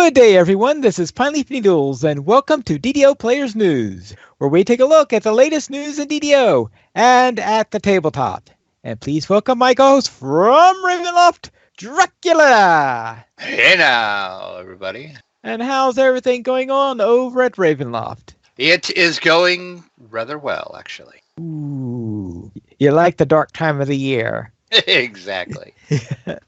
Good day, everyone. This is Pine Leaf Needles, and welcome to DDO Players News, where we take a look at the latest news in DDO and at the tabletop. And please welcome my co-host from Ravenloft, Dracula. Hey now, everybody. And how's everything going on over at Ravenloft? It is going rather well, actually. Ooh, you like the dark time of the year. Exactly. All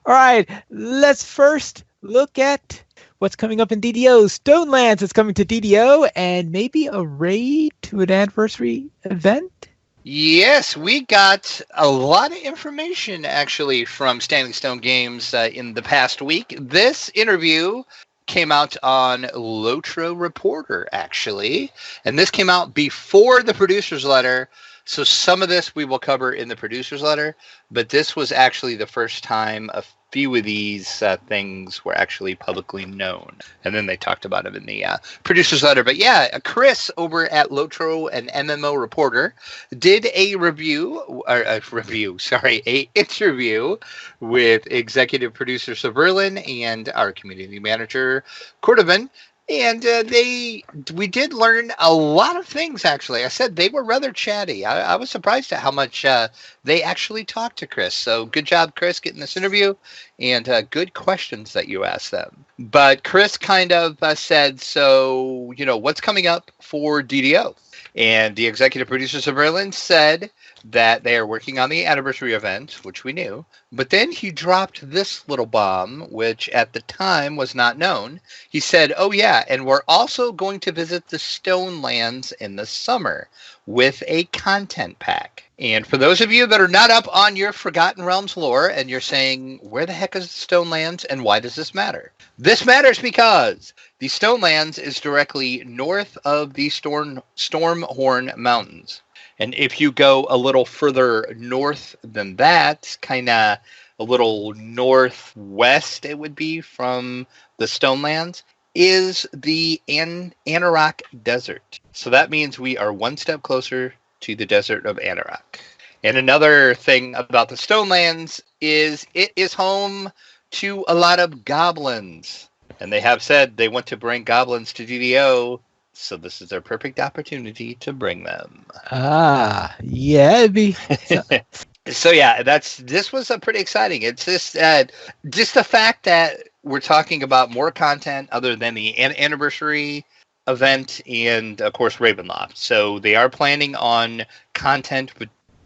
right, let's first look at what's coming up in DDO. Stonelands is coming to DDO, and maybe a raid to an anniversary event? Yes, we got a lot of information, actually, from Standing Stone Games in the past week. This interview came out on Lotro Reporter, actually, and this came out before the producer's letter. So some of this we will cover in the producer's letter, but this was actually the first time a few of these things were actually publicly known. And then they talked about them in the producer's letter. But yeah, Chris over at Lotro and MMO Reporter did an interview with executive producer Soberlin and our community manager Cordovan. And we did learn a lot of things, actually. I said they were rather chatty. I was surprised at how much they actually talked to Chris. So good job, Chris, getting this interview, and good questions that you asked them. But Chris kind of said, so, what's coming up for DDO? And the executive producers of Berlin said that they are working on the anniversary event, which we knew. But then he dropped this little bomb, which at the time was not known. He said, oh yeah, and we're also going to visit the Stonelands in the summer with a content pack. And for those of you that are not up on your Forgotten Realms lore and you're saying, where the heck is the Stonelands and why does this matter? This matters because the Stonelands is directly north of the Stormhorn Mountains. And if you go a little further north than that, kind of a little northwest it would be from the Stonelands, is the Anarok Desert. So that means we are one step closer to the desert of Anarok. And another thing about the Stonelands is it is home to a lot of goblins. And they have said they want to bring goblins to DDO, so this is their perfect opportunity to bring them. Yeah, it'd be... So yeah, this was pretty exciting. It's just the fact that we're talking about more content other than the anniversary event and, of course, Ravenloft. So they are planning on content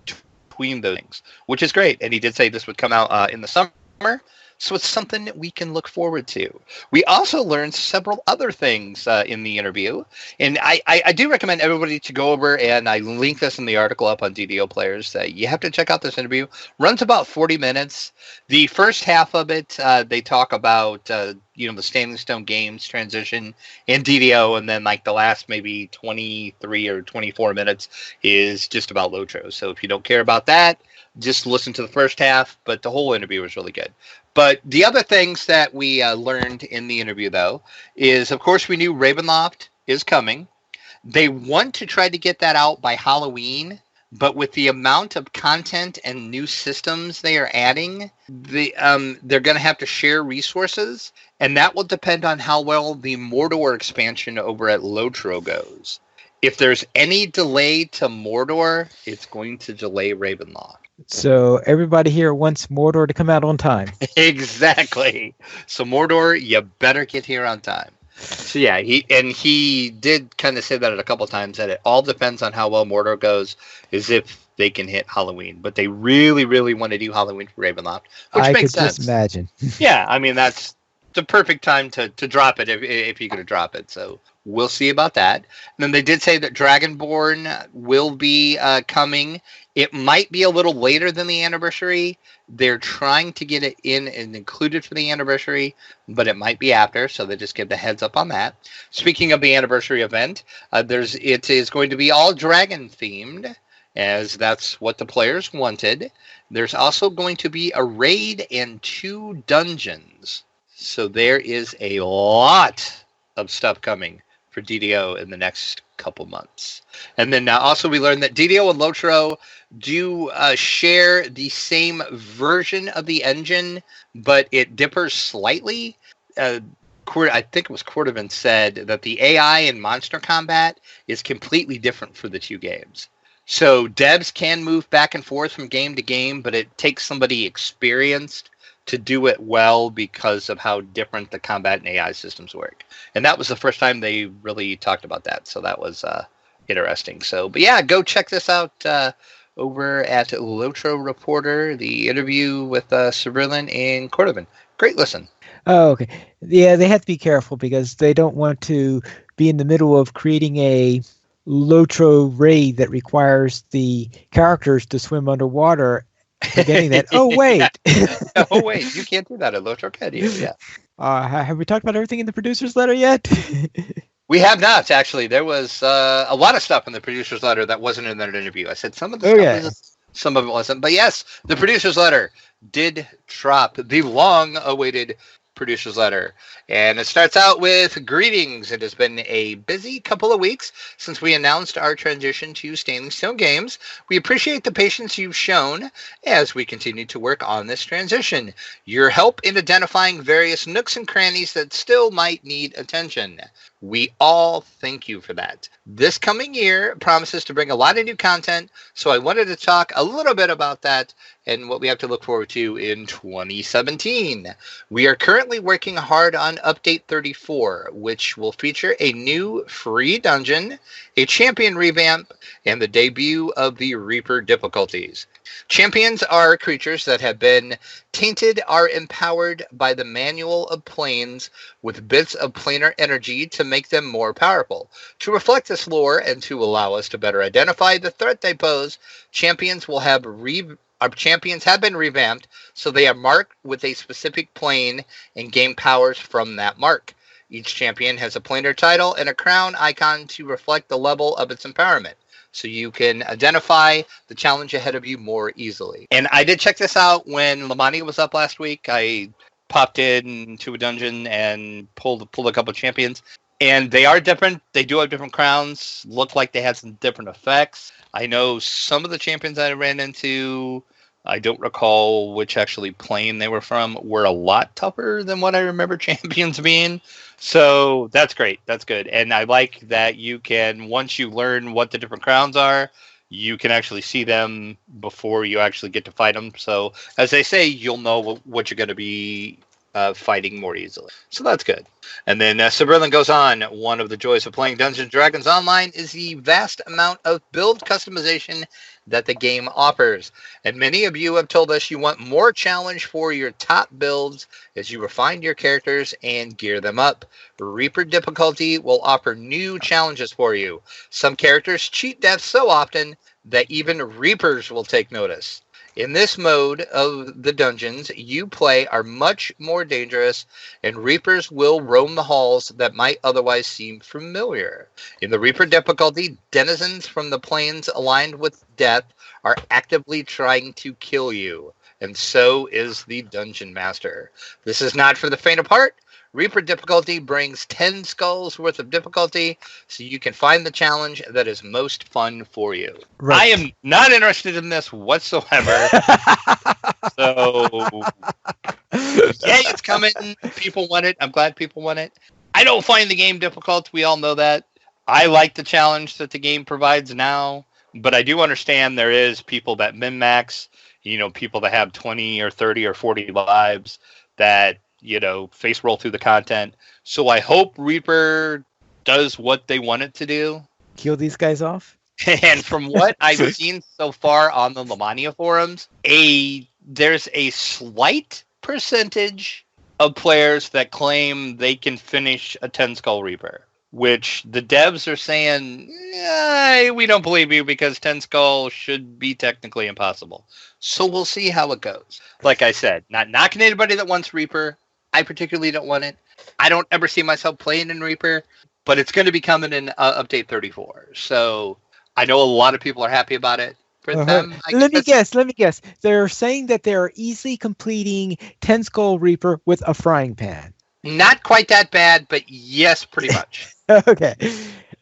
between those things, which is great. And he did say this would come out in the summer. So it's something that we can look forward to. We also learned several other things in the interview. And I do recommend everybody to go over, and I link this in the article up on DDO Players. You have to check out this interview. Runs about 40 minutes. The first half of it, they talk about, the Standing Stone Games transition in DDO. And then like the last maybe 23 or 24 minutes is just about Lotro. So if you don't care about that, just listen to the first half. But the whole interview was really good. But the other things that we learned in the interview, though, is, of course, we knew Ravenloft is coming. They want to try to get that out by Halloween, but with the amount of content and new systems they are adding, they're going to have to share resources, and that will depend on how well the Mordor expansion over at Lotro goes. If there's any delay to Mordor, it's going to delay Ravenloft. So everybody here wants Mordor to come out on time. Exactly. So Mordor, you better get here on time. So yeah, he did kind of say that a couple of times, that it all depends on how well Mordor goes, is if they can hit Halloween. But they really, really want to do Halloween for Ravenloft, which makes sense. I could just imagine. Yeah, I mean, that's the perfect time to drop it if you're going to drop it. So we'll see about that. And then they did say that Dragonborn will be coming. It might be a little later than the anniversary. They're trying to get it in and included for the anniversary, but it might be after, so they just give the heads up on that. Speaking of the anniversary event, it is going to be all dragon themed, as that's what the players wanted. There's also going to be a raid and 2 dungeons. So there is a lot of stuff coming for DDO in the next couple months. And then also we learned that DDO and Lotro do share the same version of the engine, but it differs slightly. I think it was Cordovan said that the AI in Monster Combat is completely different for the two games. So devs can move back and forth from game to game, but it takes somebody experienced to do it well because of how different the combat and AI systems work. And that was the first time they really talked about that. So that was interesting. So, but yeah, go check this out over at Lotro Reporter, the interview with Cyrillian and Cordovan. Great listen. Oh, okay. Yeah, they have to be careful because they don't want to be in the middle of creating a Lotro raid that requires the characters to swim underwater, forgetting that, oh, wait. Oh, wait, you can't do that at Lotro, can you? Yeah. Have we talked about everything in the producer's letter yet? We have not, actually. There was a lot of stuff in the producer's letter that wasn't in that interview. I said some of the stuff was, some of it wasn't. But yes, the producer's letter did drop, the long-awaited producer's letter. And it starts out with greetings. It has been a busy couple of weeks since we announced our transition to Standing Stone Games. We appreciate the patience you've shown as we continue to work on this transition. Your help in identifying various nooks and crannies that still might need attention. We all thank you for that. This coming year promises to bring a lot of new content, so I wanted to talk a little bit about that and what we have to look forward to in 2017. We are currently working hard on Update 34, which will feature a new free dungeon, a champion revamp, and the debut of the Reaper difficulties. Champions are creatures that have been tainted, are empowered by the manual of planes with bits of planar energy to make them more powerful. To reflect this lore and to allow us to better identify the threat they pose, champions have been revamped so they are marked with a specific plane and gain powers from that mark. Each champion has a planar title and a crown icon to reflect the level of its empowerment, so you can identify the challenge ahead of you more easily. And I did check this out when Lamani was up last week. I popped into a dungeon and pulled a couple of champions. And they are different. They do have different crowns. Look like they had some different effects. I know some of the champions I ran into, I don't recall which actually plane they were from, were a lot tougher than what I remember champions being. So that's great. That's good. And I like that you can, once you learn what the different crowns are, you can actually see them before you actually get to fight them. So as they say, you'll know what you're going to be fighting more easily. So that's good. And then Cyrillian goes on. One of the joys of playing Dungeons & Dragons Online is the vast amount of build customization that the game offers. And many of you have told us you want more challenge for your top builds as you refine your characters and gear them up. Reaper difficulty will offer new challenges for you. Some characters cheat death so often that even Reapers will take notice. In this mode of the dungeons you play are much more dangerous, and Reapers will roam the halls that might otherwise seem familiar. In the Reaper difficulty, denizens from the planes aligned with death are actively trying to kill you, and so is the Dungeon Master. This is not for the faint of heart. Reaper difficulty brings 10 skulls worth of difficulty, so you can find the challenge that is most fun for you. Right. I am not interested in this whatsoever. So, yeah, it's coming. People want it. I'm glad people want it. I don't find the game difficult. We all know that. I like the challenge that the game provides now, but I do understand there is people that min-max, people that have 20 or 30 or 40 lives that face roll through the content. So I hope Reaper does what they want it to do. Kill these guys off? And from what I've seen so far on the Lamania forums, there's a slight percentage of players that claim they can finish a 10 Skull Reaper, which the devs are saying, we don't believe you because 10 Skull should be technically impossible. So we'll see how it goes. Like I said, not knocking anybody that wants Reaper. I particularly don't want it. I don't ever see myself playing in Reaper, but it's going to be coming in Update 34. So I know a lot of people are happy about it. For them, let me guess. They're saying that they're easily completing 10 Skull Reaper with a frying pan. Not quite that bad, but yes, pretty much. Okay.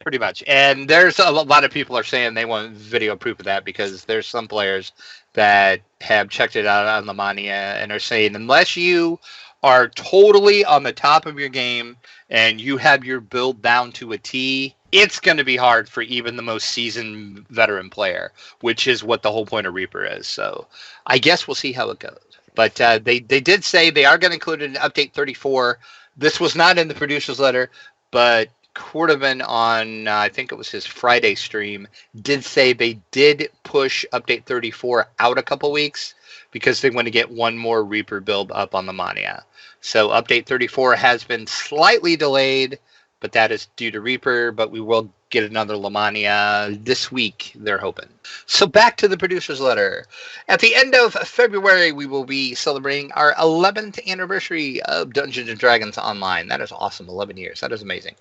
Pretty much. And there's a lot of people are saying they want video proof of that because there's some players that have checked it out on Lamania and are saying unless you are totally on the top of your game and you have your build down to a T, it's going to be hard for even the most seasoned veteran player, which is what the whole point of Reaper is. So I guess we'll see how it goes. But they did say they are going to include it in Update 34. This was not in the producer's letter, but Cordovan on, I think it was his Friday stream, did say they did push Update 34 out a couple weeks because they want to get one more Reaper build up on the Mania. So Update 34 has been slightly delayed, but that is due to Reaper, but we will get another Lamania this week, they're hoping. So back to the producer's letter. At the end of February, we will be celebrating our 11th anniversary of Dungeons & Dragons Online. That is awesome, 11 years. That is amazing.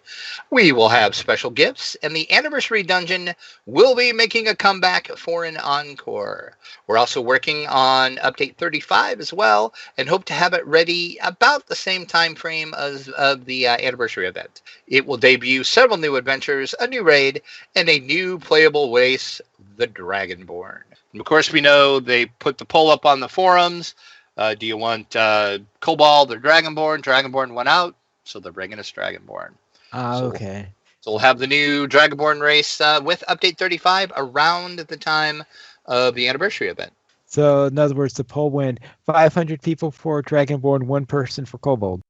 We will have special gifts, and the anniversary dungeon will be making a comeback for an encore. We're also working on Update 35 as well, and hope to have it ready about the same time frame as of the anniversary event. It will debut several new adventures, a new raid, and a new playable race, the Dragonborn. And of course, we know they put the poll up on the forums. Do you want Kobold or Dragonborn? Dragonborn went out, so they're bringing us Dragonborn. Okay. So we'll have the new Dragonborn race with Update 35 around the time of the anniversary event. So, in other words, the poll went 500 people for Dragonborn, 1 person for Kobold.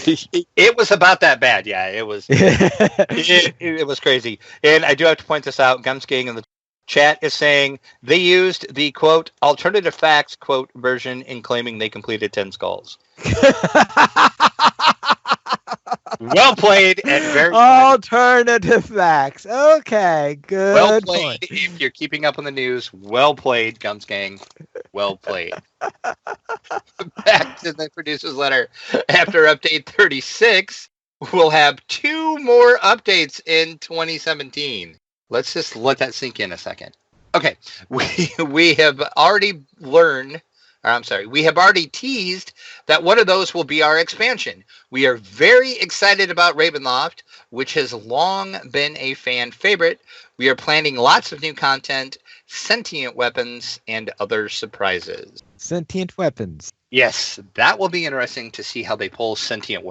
It was about that bad, yeah. It was it was crazy. And I do have to point this out. Gumsking in the chat is saying they used the, quote, alternative facts, quote, version in claiming they completed 10 skulls. Well played and very alternative facts. Okay, good. Well played. If you're keeping up on the news, well played, Gums Gang. Well played. Back to the producer's letter. After Update 36, we'll have 2 more updates in 2017. Let's just let that sink in a second. Okay, we have already learned. We have already teased that one of those will be our expansion. We are very excited about Ravenloft, which has long been a fan favorite. We are planning lots of new content, sentient weapons, and other surprises. Sentient weapons. Yes, that will be interesting to see how they pull sentient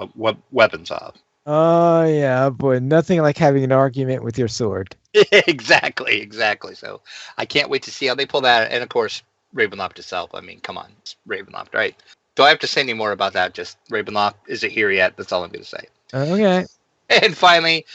weapons off. Oh, yeah, boy. Nothing like having an argument with your sword. Exactly. So I can't wait to see how they pull that. And, of course, Ravenloft itself. I mean, come on. It's Ravenloft, right? Do I have to say any more about that? Just Ravenloft isn't here yet. That's all I'm going to say. Okay. And finally,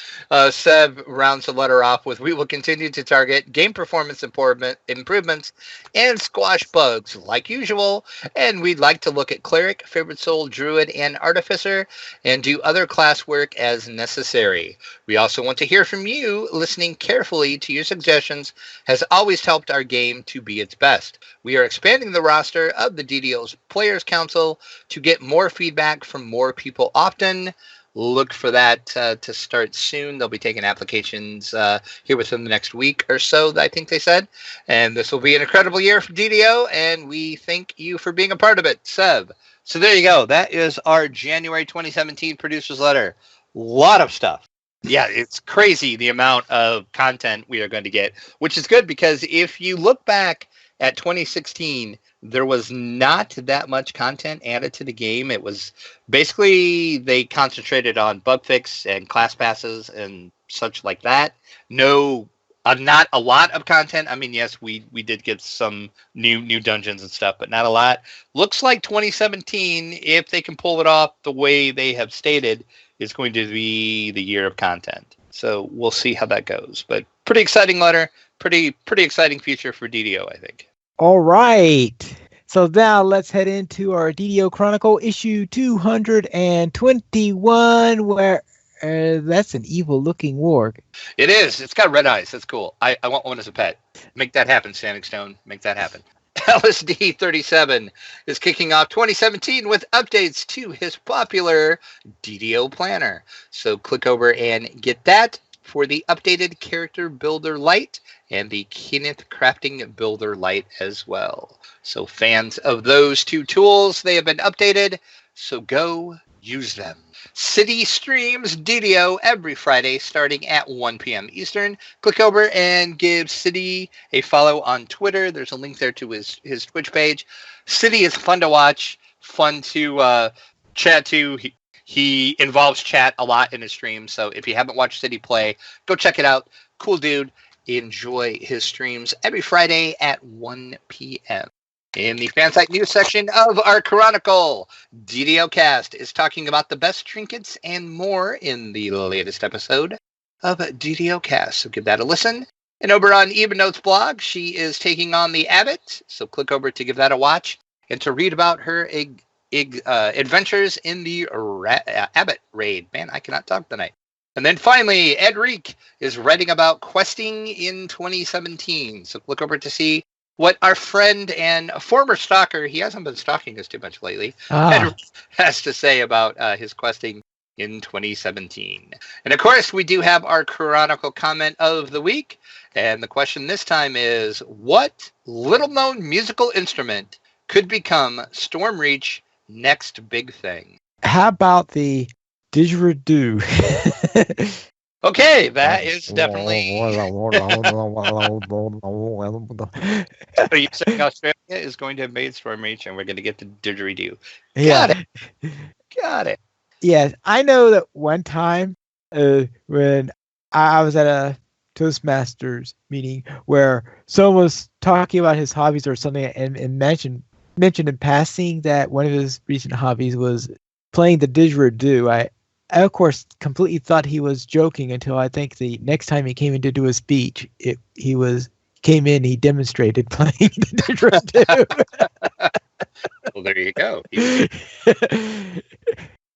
Seb rounds the letter off with, we will continue to target game performance improvements and squash bugs like usual. And we'd like to look at Cleric, Favorite Soul, Druid, and Artificer, and do other class work as necessary. We also want to hear from you. Listening carefully to your suggestions has always helped our game to be its best. We are expanding the roster of the DDO's Players Council to get more feedback from more people often. Look for that to start soon. They'll be taking applications here within the next week or so, I think they said. And this will be an incredible year for DDO, and we thank you for being a part of it, Seb. So there you go. That is our January 2017 producer's letter. A lot of stuff. Yeah, it's crazy the amount of content we are going to get, which is good because if you look back at 2016, there was not that much content added to the game. It was basically they concentrated on bug fix and class passes and such like that. No, not a lot of content. I mean, yes, we did get some new dungeons and stuff, but not a lot. Looks like 2017, if they can pull it off the way they have stated, is going to be the year of content. So we'll see how that goes. But pretty exciting letter. Pretty exciting future for DDO, I think. All right. So now let's head into our DDO Chronicle issue 221, where that's an evil-looking warg. It is. It's got red eyes. That's cool. I want one as a pet. Make that happen, Standing Stone. Make that happen. LSD 37 is kicking off 2017 with updates to his popular DDO planner. So click over and get that for the updated Character Builder Lite and the Kenneth Crafting Builder Lite as well. So fans of those 2 tools, they have been updated, so go use them. City streams DDO every Friday starting at 1 p.m. Eastern. Click over and give City a follow on Twitter. There's a link there to his Twitch page. City is fun to watch, fun to Chat too. He involves chat a lot in his streams. So if you haven't watched City play, go check it out. Cool dude. Enjoy his streams every Friday at 1 p.m. In the Fansite News section of our Chronicle, DDO Cast is talking about the best trinkets and more in the latest episode of DDO Cast. So give that a listen. And over on Even Notes blog, she is taking on the Abbot. So click over to give that a watch and to read about her adventures in the Abbot raid. Man, I cannot talk tonight. And then finally, Ed Reek is writing about questing in 2017. So look over to see what our friend and former stalker, he hasn't been stalking us too much lately, Ed Reek has to say about his questing in 2017. And of course, we do have our Chronicle comment of the week. And the question this time is, what little-known musical instrument could become Stormreach next big thing? How about the didgeridoo? Okay, that is definitely. So you're saying Australia is going to invade Stormreach, and we're going to get the didgeridoo? Yeah. Got it. Yes, I know that one time when I was at a Toastmasters meeting where someone was talking about his hobbies or something and mentioned in passing that one of his recent hobbies was playing the didgeridoo. I of course completely thought he was joking until I think the next time he came in to do a speech, he demonstrated playing the didgeridoo. Well, there you go.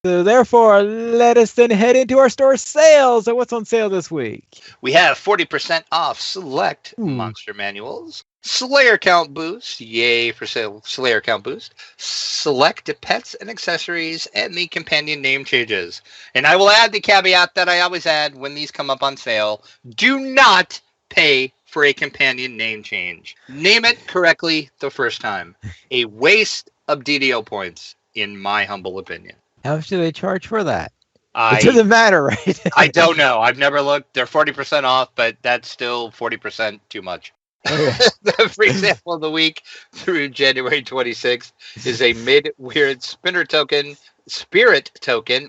So therefore, let us then head into our store sales. So what's on sale this week? We have 40% off select monster manuals, Slayer count boost, yay for sale, Slayer count boost, select pets and accessories, and the companion name changes. And I will add the caveat that I always add when these come up on sale: do not pay for a companion name change. Name it correctly the first time. A waste of DDO points, in my humble opinion. How much do they charge for that? It doesn't matter, right? I don't know. I've never looked. They're 40% off, but that's still 40% too much. The free sample of the week through January 26th is a mid-weird spirit token.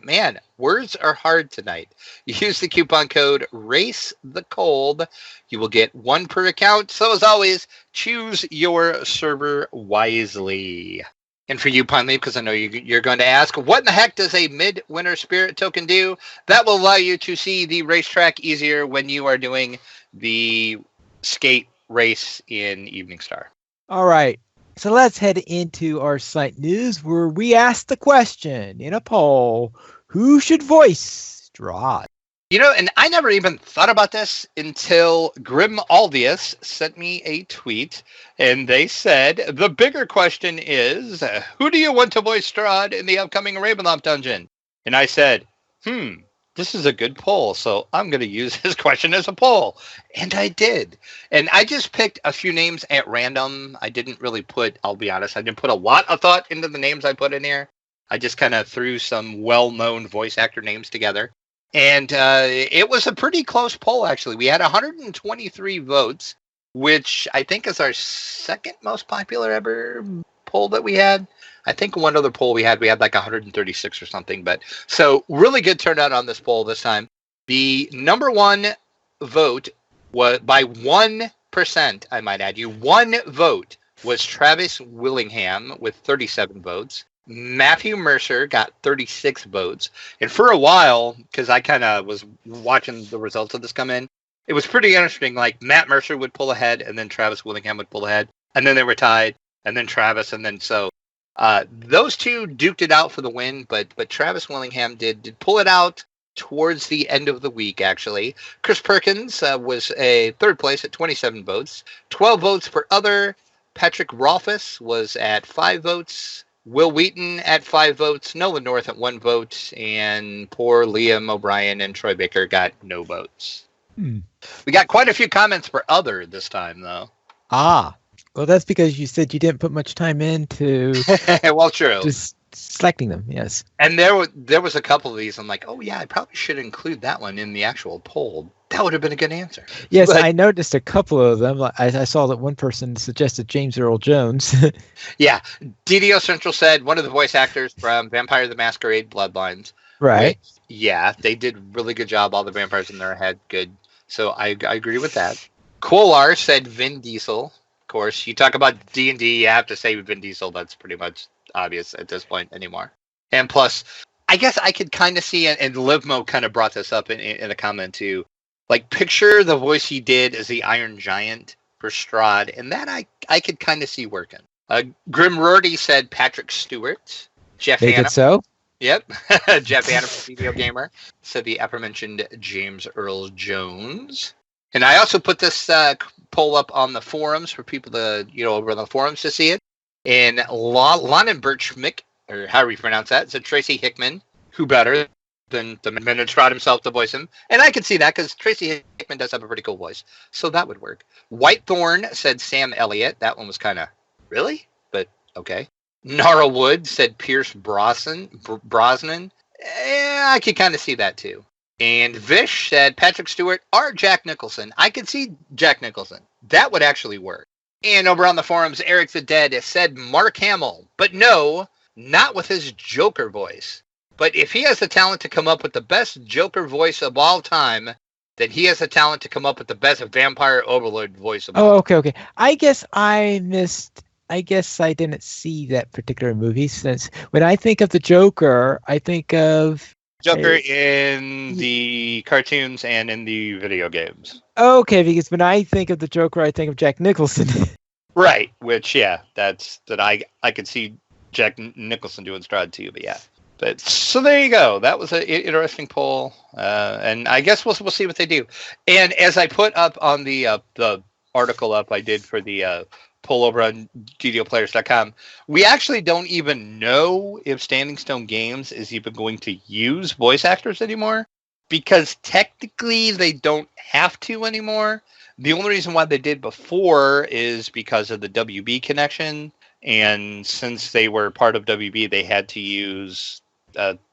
Man, words are hard tonight. Use the coupon code RACETHECOLD. You will get one per account. So as always, choose your server wisely. And for you, Pine Leaf, because I know you're going to ask, what in the heck does a mid-winter spirit token do? That will allow you to see the racetrack easier when you are doing the skate race in Evening Star. All right. So let's head into our site news where we ask the question in a poll, who should voice Strahd? You know, and I never even thought about this until Grim Aldius sent me a tweet, and they said, the bigger question is, who do you want to voice Strahd in the upcoming Ravenloft dungeon? And I said, this is a good poll, so I'm going to use his question as a poll. And I did. And I just picked a few names at random. I didn't really I'll be honest, I didn't put a lot of thought into the names I put in here. I just kind of threw some well-known voice actor names together. And it was a pretty close poll, actually. We had 123 votes, which I think is our second most popular ever poll that we had. I think one other poll we had like 136 or something. But so really good turnout on this poll this time. The number one vote was by 1%, I might add you. One vote was Travis Willingham with 37 votes. Matthew Mercer got 36 votes. And for a while, because I kind of was watching the results of this come in, it was pretty interesting. Like Matt Mercer would pull ahead, and then Travis Willingham would pull ahead, and then they were tied, and then Travis, and then so those two duked it out for the win. But Travis Willingham did pull it out towards the end of the week. Actually, Chris Perkins was a third place at 27 votes, 12 votes for other. Patrick Rolfus was at 5 votes. Will Wheaton at 5 votes, Nolan North at 1 vote, and poor Liam O'Brien and Troy Baker got no votes. We got quite a few comments for other this time, though. Well, that's because you said you didn't put much time into well, true. Just selecting them, yes. And there was a couple of these. I'm like, oh, yeah, I probably should include that one in the actual poll. That would have been a good answer. Yes, But, I noticed a couple of them. I saw that one person suggested James Earl Jones. yeah, DDO Central said one of the voice actors from Vampire the Masquerade Bloodlines. Right. Which, yeah, they did a really good job. All the vampires in there had good. So I agree with that. Kolar said Vin Diesel. Of course, you talk about D&D, you have to say Vin Diesel. That's pretty much obvious at this point anymore. And plus, I guess I could kind of see, and Livmo kind of brought this up in a comment too. Like, picture the voice he did as the Iron Giant for Strahd, and that I could kind of see working. Grim Rorty said Patrick Stewart. Jeff Make Hanna. it so. Yep. Jeff Hanna from Video Gamer said the aforementioned James Earl Jones. And I also put this poll up on the forums for people to, over on the forums to see it. And Lonan Birchmick, or however you pronounce that, said Tracy Hickman. Who better than the man who tried himself to voice him? And I can see that because Tracy Hickman does have a pretty cool voice. So that would work. Whitethorn said Sam Elliott. That one was kind of, really? But okay. Gnarlwood said Pierce Brosnan. I could kind of see that too. And Vish said Patrick Stewart or Jack Nicholson. I could see Jack Nicholson. That would actually work. And over on the forums, Eric the Dead said Mark Hamill. But no, not with his Joker voice. But if he has the talent to come up with the best Joker voice of all time, then he has the talent to come up with the best Vampire Overlord voice of all time. Okay. I guess I didn't see that particular movie, since when I think of the Joker, I think of Joker in the cartoons and in the video games. Okay, because when I think of the Joker, I think of Jack Nicholson. Right, which, yeah, I could see Jack Nicholson doing Strahd too, but yeah. But so there you go. That was an interesting poll, and I guess we'll see what they do. And as I put up on the article I did for the poll over on DDOplayers.com, we actually don't even know if Standing Stone Games is even going to use voice actors anymore, because technically they don't have to anymore. The only reason why they did before is because of the WB connection, and since they were part of WB, they had to use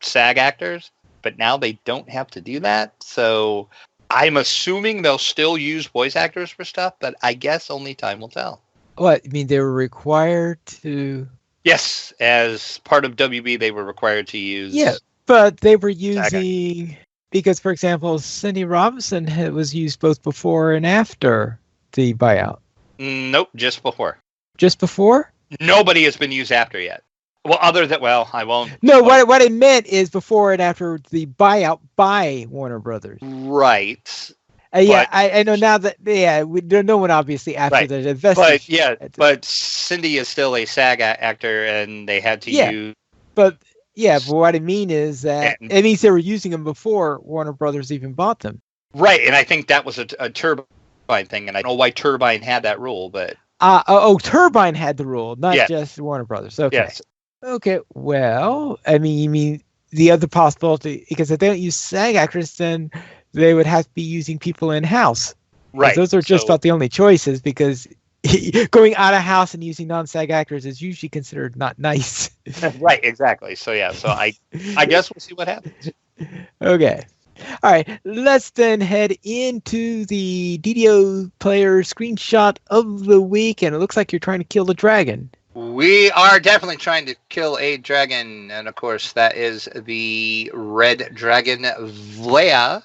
SAG actors, but now they don't have to do that. So I'm assuming they'll still use voice actors for stuff, but I guess only time will tell. What, you mean they were required to? Yes, as part of WB, they were required to use. Yeah, but they were using, because, for example, Cindy Robinson was used both before and after the buyout. Nope, just before. Just before? Nobody has been used after yet. Well, I won't. No, what it meant is before and after the buyout by Warner Brothers. Right. I know now that, no one obviously after the investment. But Cindy is still a SAG actor, and they had to use. But what I mean is that it means they were using them before Warner Brothers even bought them. Right, and I think that was a Turbine thing, and I don't know why Turbine had that rule, but. Turbine had the rule, not just Warner Brothers. Okay. Yes. Okay, well, I mean, you mean the other possibility, because if they don't use SAG actors, then they would have to be using people in-house. Right. Those are just about the only choices, because going out of house and using non-SAG actors is usually considered not nice. Right, exactly. So, I guess we'll see what happens. Okay. All right, let's then head into the DDO player screenshot of the week, and it looks like you're trying to kill the dragon. We are definitely trying to kill a dragon, and of course that is the red dragon Vela.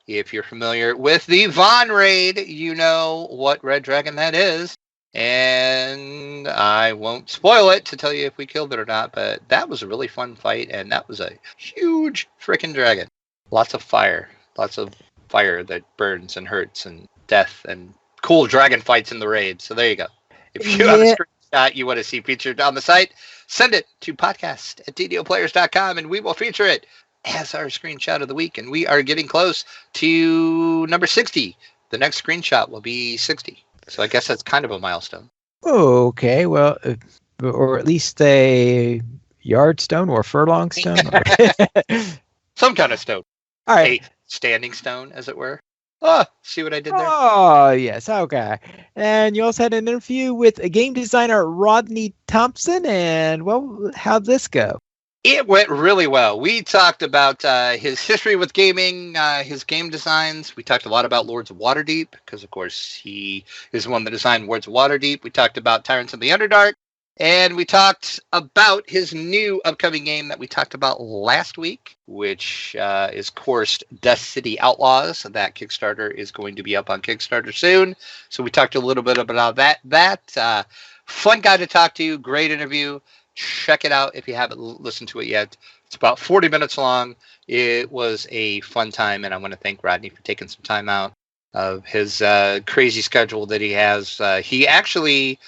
If you're familiar with the Von raid, you know what red dragon that is. And I won't spoil it to tell you if we killed it or not, but that was a really fun fight, and that was a huge freaking dragon. Lots of fire that burns and hurts, and death, and cool dragon fights in the raid. So there you go. If you have a screenshot you want to see featured on the site, send it to podcast@ddoplayers.com, and we will feature it as our screenshot of the week. And we are getting close to number 60. The next screenshot will be 60. So I guess that's kind of a milestone. Okay, well, or at least a yard stone or furlong stone. Some kind of stone. All right. A standing stone, as it were. Oh, see what I did there? Oh, yes. Okay. And you also had an interview with a game designer, Rodney Thompson. And, well, how'd this go? It went really well. We talked about his history with gaming, his game designs. We talked a lot about Lords of Waterdeep, because, of course, he is the one that designed Lords of Waterdeep. We talked about Tyrants of the Underdark. And we talked about his new upcoming game that we talked about last week, which is, of course, Dust City Outlaws. That Kickstarter is going to be up on Kickstarter soon. So we talked a little bit about that. Fun guy to talk to. Great interview. Check it out if you haven't listened to it yet. It's about 40 minutes long. It was a fun time, and I want to thank Rodney for taking some time out of his crazy schedule that he has. He actually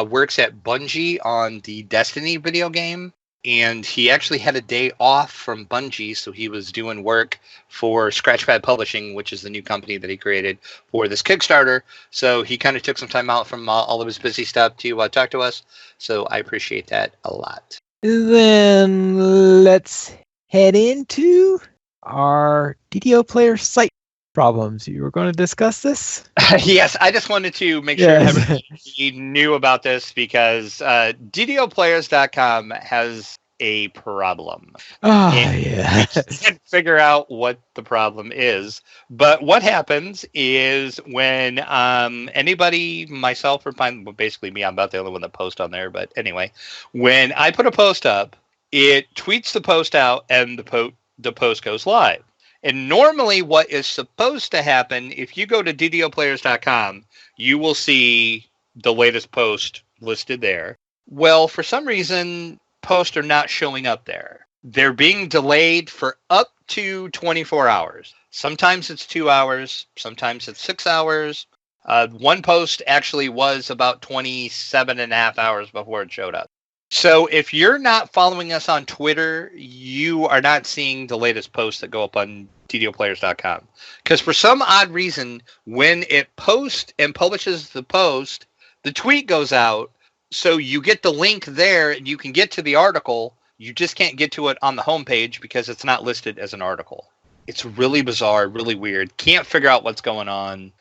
works at Bungie on the Destiny video game, and he actually had a day off from Bungie, so he was doing work for Scratchpad Publishing, which is the new company that he created for this Kickstarter. So he kind of took some time out from all of his busy stuff to talk to us. So I appreciate that a lot. Then let's head into our DDO player site problems. You were going to discuss this? Yes, I just wanted to make sure everybody knew about this, because DDOplayers.com has a problem. Oh, yeah. We can't figure out what the problem is. But what happens is when anybody, myself, or basically me, I'm about the only one that posts on there. But anyway, when I put a post up, it tweets the post out, and the post goes live. And normally what is supposed to happen, if you go to DDOplayers.com, you will see the latest post listed there. Well, for some reason, posts are not showing up there. They're being delayed for up to 24 hours. Sometimes it's 2 hours. Sometimes it's 6 hours. One post actually was about 27 and a half hours before it showed up. So if you're not following us on Twitter, you are not seeing the latest posts that go up on DDOplayers.com. Because for some odd reason, when it posts and publishes the post, the tweet goes out, so you get the link there and you can get to the article. You just can't get to it on the homepage because it's not listed as an article. It's really bizarre, really weird. Can't figure out what's going on.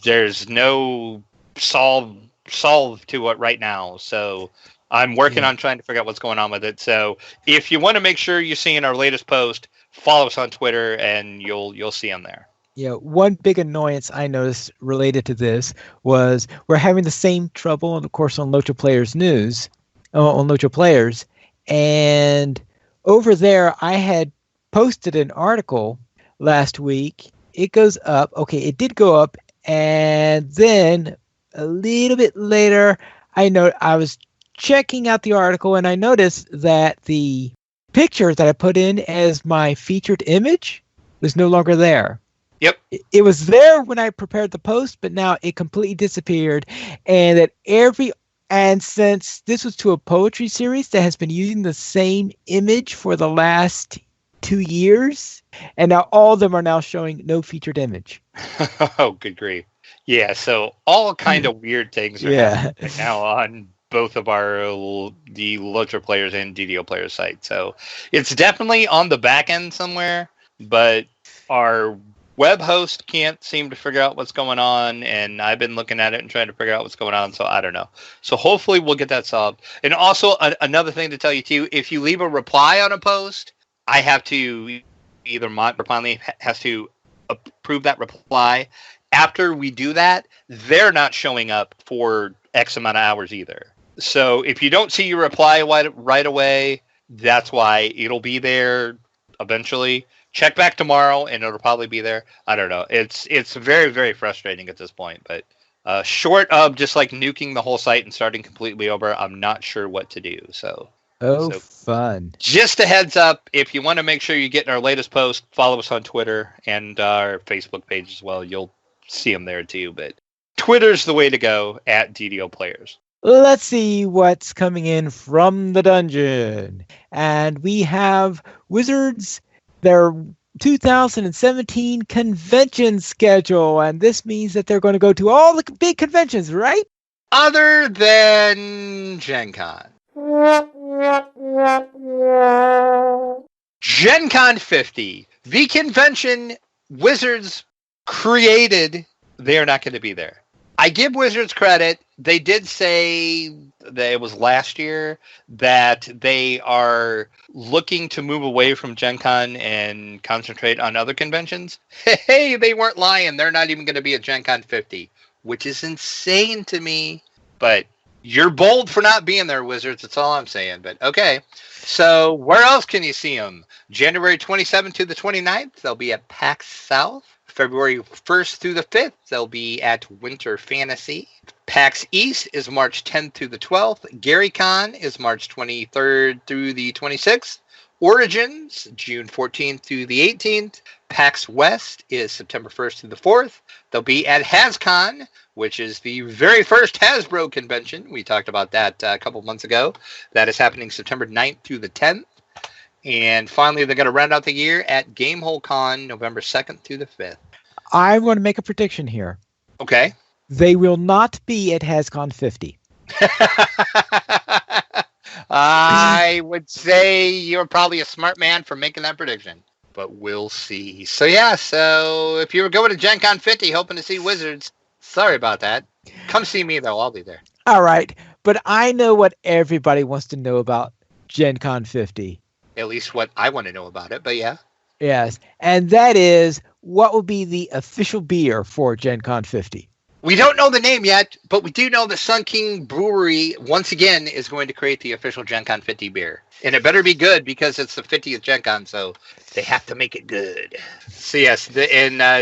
There's no solve to it right now. So I'm working on trying to figure out what's going on with it. So if you want to make sure you're seeing our latest post, follow us on Twitter and you'll see them there. Yeah, one big annoyance I noticed related to this was we're having the same trouble, and of course, on Locha Players News, on Locha Players, and over there I had posted an article last week. It goes up. Okay, it did go up, and then a little bit later, I was checking out the article, and I noticed that the picture that I put in as my featured image was no longer there. Yep. It was there when I prepared the post, but now it completely disappeared. And since this was to a poetry series that has been using the same image for the last 2 years, and now all of them are now showing no featured image. Oh, good grief. Yeah, so all kind of weird things are happening right now on both of the Locha Players and DDO Players site. So it's definitely on the back end somewhere, but our web host can't seem to figure out what's going on, and I've been looking at it and trying to figure out what's going on, so I don't know. So hopefully we'll get that solved. And also, another thing to tell you, too, if you leave a reply on a post, I have to either Monty has to approve that reply. After we do that, they're not showing up for X amount of hours either. So if you don't see your reply right away, that's why. It'll be there eventually. Check back tomorrow, and it'll probably be there. I don't know. It's very, very frustrating at this point. But short of just like nuking the whole site and starting completely over, I'm not sure what to do. So fun. Just a heads up, if you want to make sure you're getting our latest post, follow us on Twitter and our Facebook page as well. You'll see them there too. But Twitter's the way to go, at DDO Players. Let's see what's coming in from the dungeon. And we have Wizards, their 2017 convention schedule. And this means that they're going to go to all the big conventions, right? Other than Gen Con. Gen Con 50, the convention Wizards created, they are not going to be there. I give Wizards credit. They did say that it was last year, that they are looking to move away from Gen Con and concentrate on other conventions. Hey, they weren't lying. They're not even going to be at Gen Con 50, which is insane to me. But you're bold for not being there, Wizards. That's all I'm saying. But okay. So where else can you see them? January 27th to the 29th, they'll be at PAX South. February 1st through the 5th, they'll be at Winter Fantasy. PAX East is March 10th through the 12th. GaryCon is March 23rd through the 26th. Origins, June 14th through the 18th. PAX West is September 1st through the 4th. They'll be at HasCon, which is the very first Hasbro convention. We talked about that a couple months ago. That is happening September 9th through the 10th. And finally, they're going to round out the year at Gamehole Con, November 2nd through the 5th. I'm going to make a prediction here. Okay. They will not be at HasCon 50. I would say you're probably a smart man for making that prediction, but we'll see. So yeah, so if you were going to Gen Con 50 hoping to see Wizards, sorry about that. Come see me though, I'll be there. All right, but I know what everybody wants to know about Gen Con 50. At least what I want to know about it, but yeah. Yes, and that is, what will be the official beer for Gen Con 50? We don't know the name yet, but we do know that Sun King Brewery, once again, is going to create the official Gen Con 50 beer. And it better be good because it's the 50th Gen Con, so they have to make it good. So yes,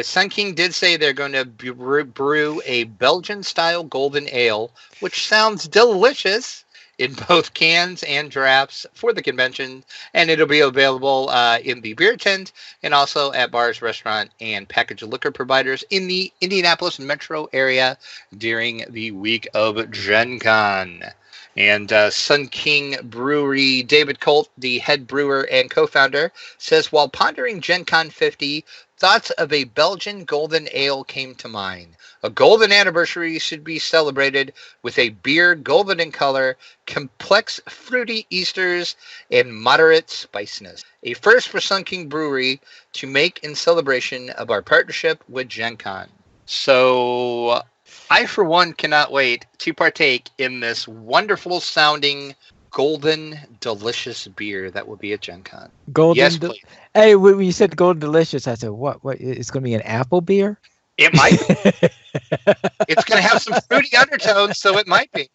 Sun King did say they're going to brew a Belgian-style golden ale, which sounds delicious, in both cans and drafts for the convention, and it'll be available in the beer tent and also at bars, restaurant, and packaged liquor providers in the Indianapolis metro area during the week of Gen Con. And Sun King Brewery, David Colt, the head brewer and co-founder, says, while pondering Gen Con 50, thoughts of a Belgian golden ale came to mind. A golden anniversary should be celebrated with a beer golden in color, complex fruity Easters, and moderate spiciness. A first for Sun King Brewery to make in celebration of our partnership with Gen Con. So I, for one, cannot wait to partake in this wonderful sounding golden delicious beer that will be at Gen Con. Golden, yes, please. Hey, when you said golden delicious, I said, what? It's going to be an apple beer? It might be. It's going to have some fruity undertones, so it might be.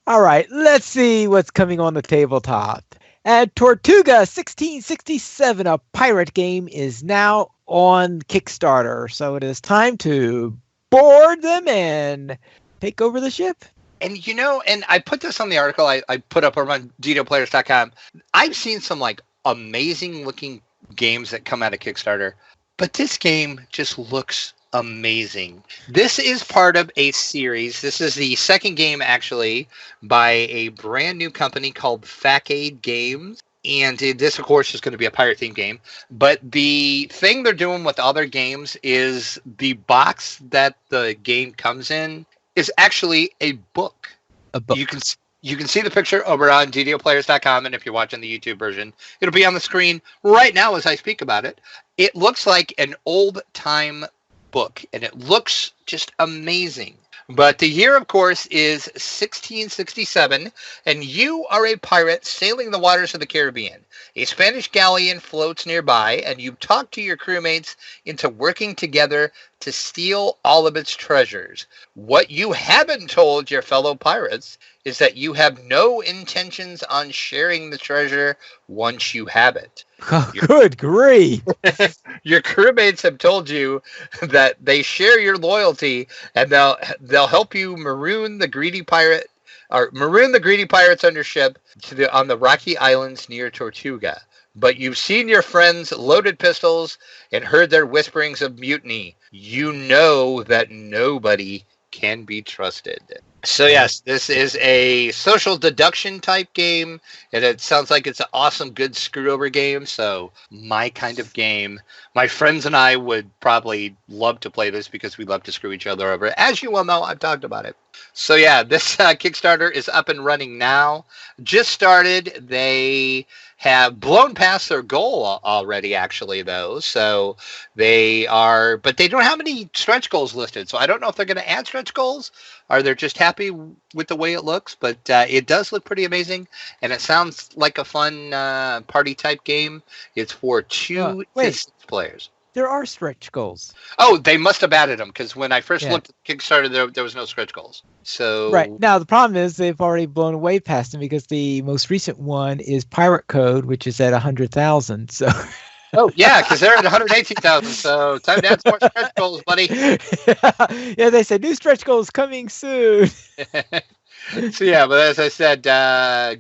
All right, let's see what's coming on the tabletop. And Tortuga 1667, a pirate game, is now on Kickstarter. So it is time to board them and take over the ship. And and I put this on the article I put up on DDOplayers.com. I've seen some amazing looking games that come out of Kickstarter, but this game just looks amazing. This is part of a series. This is the second game actually by a brand new company called Facade Games. And this, of course, is going to be a pirate themed game. But the thing they're doing with other games is the box that the game comes in is actually a book. A book. You can see the picture over on DDOplayers.com, and if you're watching the YouTube version, it'll be on the screen right now as I speak about it. It looks like an old-time book, and it looks just amazing. But the year, of course, is 1667, and you are a pirate sailing the waters of the Caribbean. A Spanish galleon floats nearby, and you talk to your crewmates into working together to steal all of its treasures. What you haven't told your fellow pirates is that you have no intentions on sharing the treasure once you have it. Good grief. Your crewmates have told you that they share your loyalty, and they'll help you maroon the greedy pirates on your ship on the rocky islands near Tortuga. But you've seen your friends' loaded pistols and heard their whisperings of mutiny. You know that nobody can be trusted. So yes, this is a social deduction type game, and it sounds like it's an awesome, good screw-over game, so my kind of game. My friends and I would probably love to play this because we love to screw each other over. As you well know, I've talked about it. So yeah, this Kickstarter is up and running now. Just started. They have blown past their goal already, actually, though. So but they don't have any stretch goals listed. So I don't know if they're going to add stretch goals, or they're just happy with the way it looks. But it does look pretty amazing, and it sounds like a fun party type game. It's for 2 to 6 players. There are stretch goals. Oh, they must have added them, because when I first looked at Kickstarter, there was no stretch goals. So right now the problem is they've already blown way past them, because the most recent one is Pirate Code, which is at 100,000. So. Oh yeah, because they're at 118,000. So time to add some more stretch goals, buddy. Yeah, they said new stretch goals coming soon. So yeah, but as I said,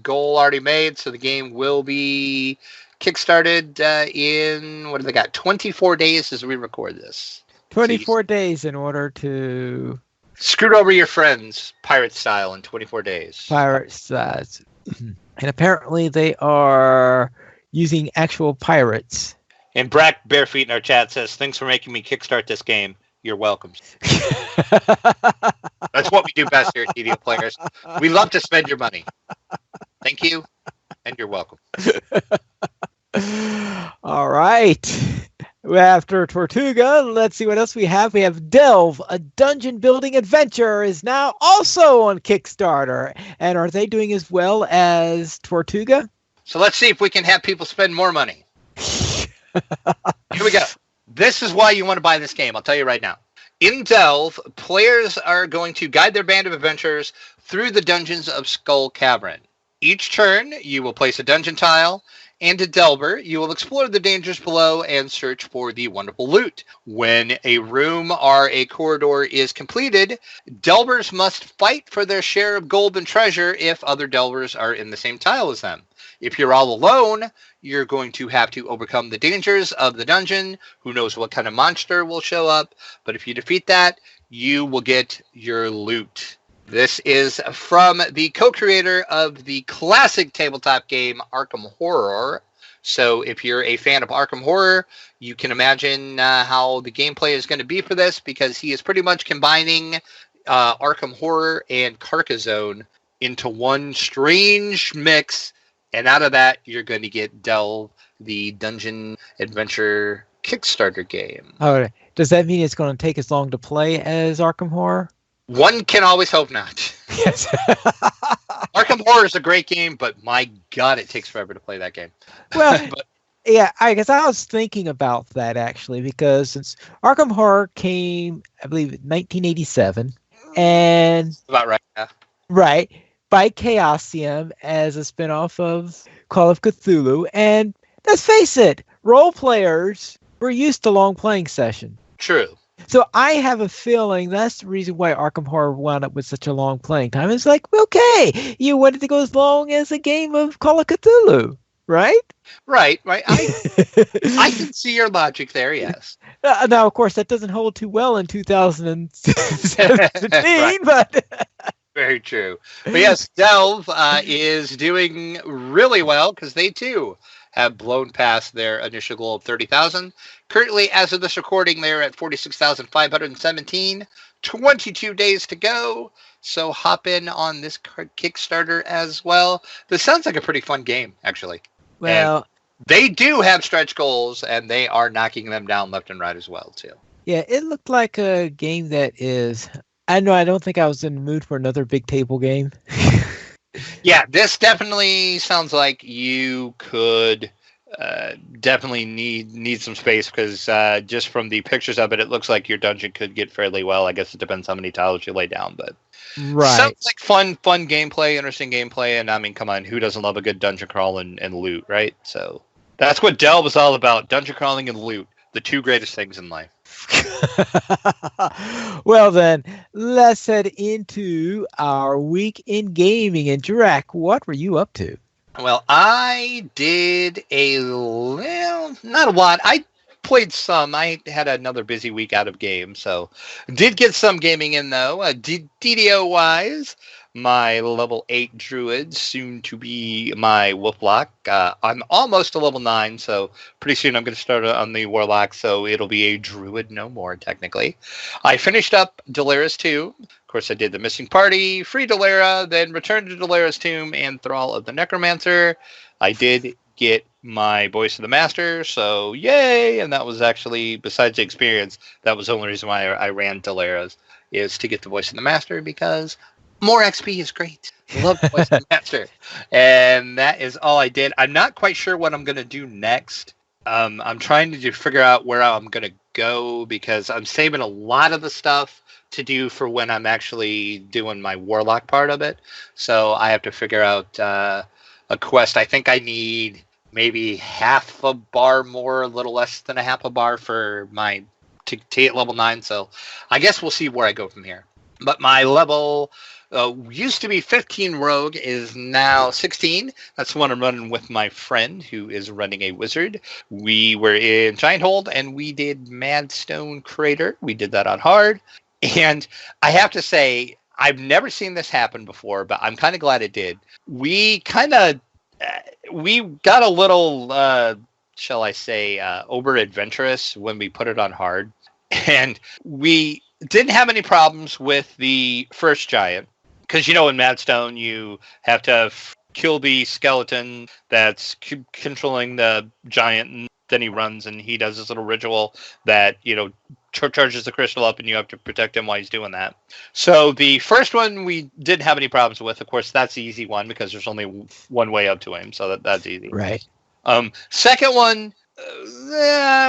goal already made, so the game will be kickstarted in, what do they got, 24 days as we record this. 24 days in order to screw over your friends pirate style in 24 days. Pirates, and apparently they are using actual pirates. And Brack Barefeet in our chat says, thanks for making me kickstart this game. You're welcome. That's what we do best here at DDO Players. We love to spend your money. Thank you, and you're welcome. All right. After Tortuga, let's see what else we have. We have Delve, a dungeon building adventure, is now also on Kickstarter. And are they doing as well as Tortuga? So let's see if we can have people spend more money. Here we go. This is why you want to buy this game. I'll tell you right now. In Delve, players are going to guide their band of adventurers through the dungeons of Skull Cavern. Each turn, you will place a dungeon tile, and a delver, you will explore the dangers below and search for the wonderful loot. When a room or a corridor is completed, delvers must fight for their share of gold and treasure if other delvers are in the same tile as them. If you're all alone, you're going to have to overcome the dangers of the dungeon. Who knows what kind of monster will show up, but if you defeat that, you will get your loot. This is from the co-creator of the classic tabletop game Arkham Horror. So if you're a fan of Arkham Horror, you can imagine how the gameplay is going to be for this, because he is pretty much combining Arkham Horror and Carcassonne into one strange mix. And out of that, you're going to get Delve, the dungeon adventure Kickstarter game. Oh, does that mean it's going to take as long to play as Arkham Horror? One can always hope not. Yes. Arkham Horror is a great game, but my God, it takes forever to play that game. Well, yeah, I guess I was thinking about that actually, because since Arkham Horror came, I believe, in 1987, and about right, yeah. Right, by Chaosium as a spinoff of Call of Cthulhu, and let's face it, role players were used to long playing sessions. True. So I have a feeling that's the reason why Arkham Horror wound up with such a long playing time. It's like, okay, you wanted to go as long as a game of Call of Cthulhu, right? Right. I can see your logic there, yes. Now, of course, that doesn't hold too well in 2017, Right. But... Very true. But yes, Delve is doing really well, because they, too, have blown past their initial goal of 30,000. Currently, as of this recording, they're at 46,517. 22 days to go. So hop in on this Kickstarter as well. This sounds like a pretty fun game, actually. Well, and they do have stretch goals, and they are knocking them down left and right as well, too. Yeah, it looked like a game that is... I don't think I was in the mood for another big table game. Yeah, this definitely sounds like you could definitely need some space, because just from the pictures of it, it looks like your dungeon could get fairly well. I guess it depends how many tiles you lay down, but right. Sounds like fun gameplay, interesting gameplay, and I mean, come on, who doesn't love a good dungeon crawl and loot, right? So that's what Delve is all about: dungeon crawling and loot, the two greatest things in life. Well then, let's head into our week in gaming. And Drac, what were you up to? Well, I did not a lot. I played some. I had another busy week out of games, so did get some gaming in though. DDO wise, my level 8 druid, soon to be my wolflock. I'm almost to level 9, so pretty soon I'm going to start on the warlock, so it'll be a druid no more, technically. I finished up Dalera's Tomb. Of course, I did the Missing Party, free Dalera, then returned to Dalera's Tomb and Thrall of the Necromancer. I did get my Voice of the Master, so yay! And that was actually, besides the experience, that was the only reason why I ran Delaras, is to get the Voice of the Master, because more XP is great. Love the Voice of the Master. And that is all I did. I'm not quite sure what I'm going to do next. I'm trying to figure out where I'm going to go, because I'm saving a lot of the stuff to do for when I'm actually doing my Warlock part of it. So I have to figure out a quest. I think I need maybe half a bar more, a little less than a half a bar for my to hit level 9. So I guess we'll see where I go from here. But my level used to be 15 rogue, is now 16. That's the one I'm running with my friend who is running a wizard. We were in Giant Hold and we did Madstone Crater. We did that on hard. And I have to say, I've never seen this happen before, but I'm kind of glad it did. We got a little, shall I say, over adventurous when we put it on hard. And we didn't have any problems with the first giant. Because, in Madstone, you have to kill the skeleton that's controlling the giant, and then he runs and he does this little ritual that, charges the crystal up, and you have to protect him while he's doing that. So the first one we didn't have any problems with. Of course, that's the easy one because there's only one way up to him, so that's easy. Right. Second one,